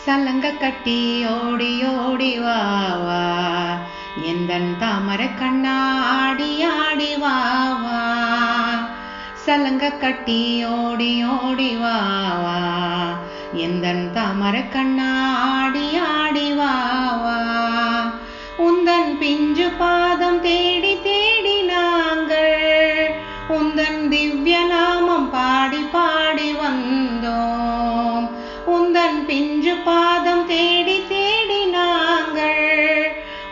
சலங்க கட்டி ஓடி ஓடி வா வா, எந்தன் தாமரை கண்ணா ஆடி ஆடி வா வா. சலங்க கட்டி ஓடி ஓடி வா வா, எந்தன் தாமரை கண்ணா ஆடி ஆடி வா வா. உந்தன் பிஞ்சு பாதம் தேடி தேடி நாங்கள் உந்தன் திவ்ய நாமம் பாடி பாடி வந்தோம். உந்தன் பிஞ்சு பாதம் தேடி தேடி நாங்கள்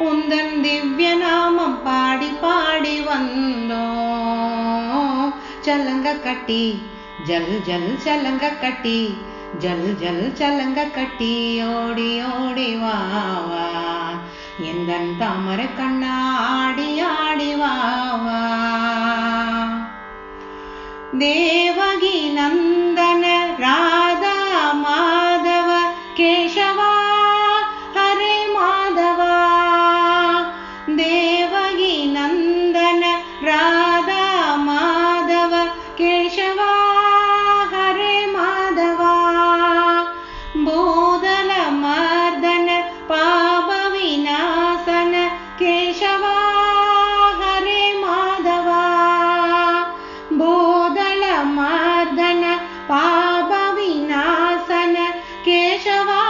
உந்தன் திவ்ய நாமம் பாடி பாடி வந்தோம். சலங்க கட்டி ஜல் ஜல் சலங்க கட்டி ஜல் ஜல் சலங்க கட்டி ஓடி ஓடி வா வா, எந்தன் தாமரை கண்ணா ஆடி ஆடி வா வா. தேவகி நந்தன ராதா மாதவ கேசவா ஹரே மாதவா. தேவகி நந்தன ராதா மாதவ கேசவா ஹரே மாதவா. பூதல மர்தன பாப விநாசன கேசவா ஹரே மாதவா. பூதல மர்தன பாப விநாசன கேசவா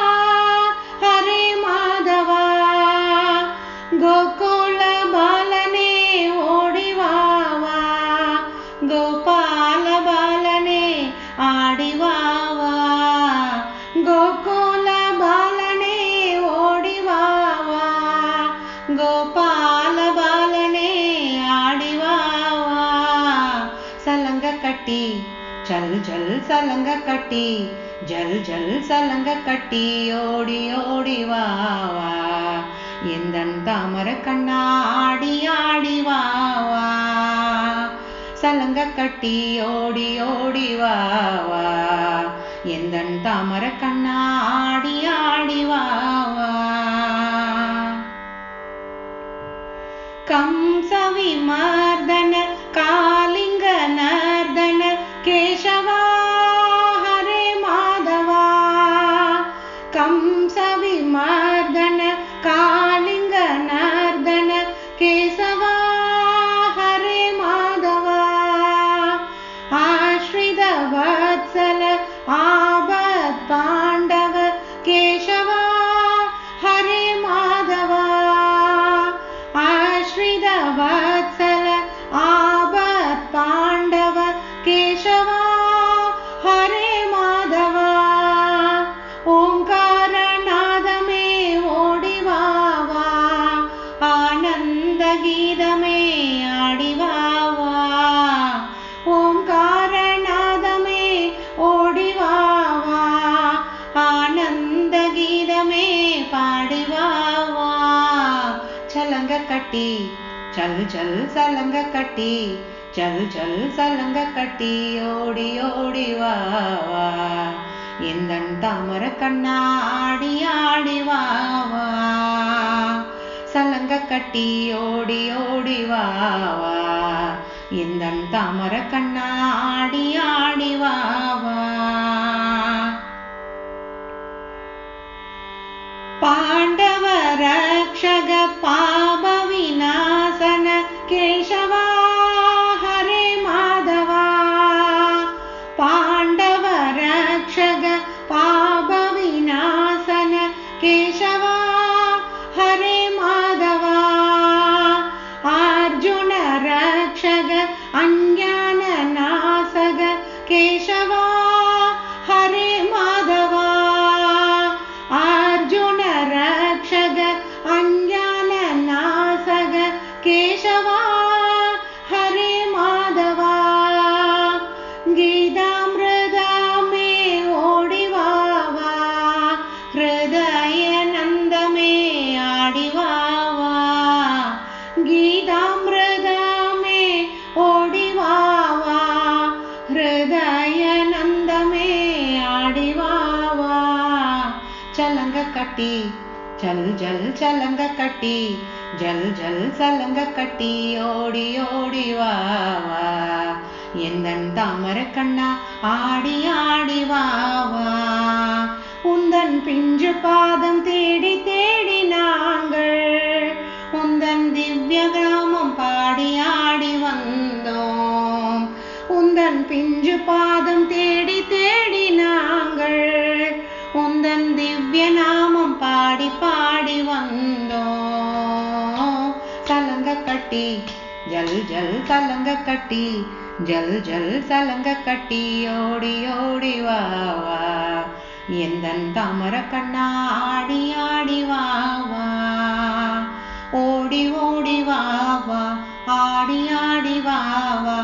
ஹரே மாதவா. கோகுல பாலனே ஓடி வா வா, கோபால பாலனே ஆடி வா வா. கோகுல பாலனே ஓடி வா வா, கோபால பாலனே ஆடி வா வா. சலங்க கட்டி ஜல் ஜல் சலங்க கட்டி ஜல் ஜல் சலங்க கட்டி ஓடி ஓடி வா வா, எந்தன் தாமரை கண்ணா ஆடி ஆடி வா வா. சலங்க கட்டி ஓடி ஓடி வா வா, எந்தன் தாமரை கண்ணா ஆடி ஆடி வா வா. கம்ச விமர்தன காளிங்க நர்தன கேசவா ஹரே மாதவா. கம்ச விமர்தன காளிங்க நர்தன கேசவா ஹரே மாதவா. ஆஸ்ரித வத்சல ஆபத் பாண்டவ கேசவா ஹரே மாதவா. ஆஸ்ரித வத்சல ஆபத் பாண்டவ கேசவா ஹரே மாதவா. ஓங்கார நாதமே ஓடி வா வா, ஆனந்த கீதமே ஆடி வா வா. ஓங்கார நாதமே ஓடி வா வா, ஆனந்த கீதமே பாடி வா வா. சலங்க கட்டி ஜல் ஜல் சலங்க கட்டி ஜல் ஜல் சலங்க கட்டி ஓடி ஓடி வா வா, எந்தன் தாமரை கண்ணா ஆடி ஆடி வா வா. சலங்க கட்டி ஓடி ஓடி வா வா, எந்தன் தாமரை கண்ணா ஆடி ஆடி வா வா. பாண்டவ ரக்ஷக பாப விநாசன கேசவா ஹரே மாதவா. பாண்டவ ரக்ஷக பாப விநாசன கேசவா ஹரே மாதவா. அர்ஜுன ரக்ஷக அஞ்ஞான நாசக கேசவா ஹரே மாதவா. அர்ஜுன ரக்ஷக அஞ்ஞான நாசக கேசவா ஹரே மாதவா. கீதாமிருதமே ஓடி வா வா, ஹிருதய நந்தமே ஆடி வா வா. கீதாமிருதமே ஓடி வா வா, ஹிருதய நந்தமே ஆடி வா வா. சலங்க கட்டி ஜல் ஜல் சலங்க கட்டி ஜல் ஜல் சலங்க கட்டி ஓடி ஓடி வா வா, எந்தன் தாமரை கண்ணா ஆடி ஆடி வா வா. உந்தன் பிஞ்சு பாதம் தேடி தேடி நாங்கள் உந்தன் திவ்ய கிராமம் பாடி ஆடி வந்தோம். உந்தன் பிஞ்சு பாதம் தேடி தேடி நாங்கள் உந்தன் திவ்ய நாமம் பாடி பாடி வந்தோம். சலங்க கட்டி ஜல் ஜல் சலங்க கட்டி ஜல் ஜல் சலங்க கட்டி ஓடி ஓடி வா வா எந்தன் தாமர கண்ணா ஆடி ஆடி வா வா ஓடி ஓடி வா வா ஆடி ஆடி வா வா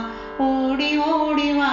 ஓடி ஓடி வா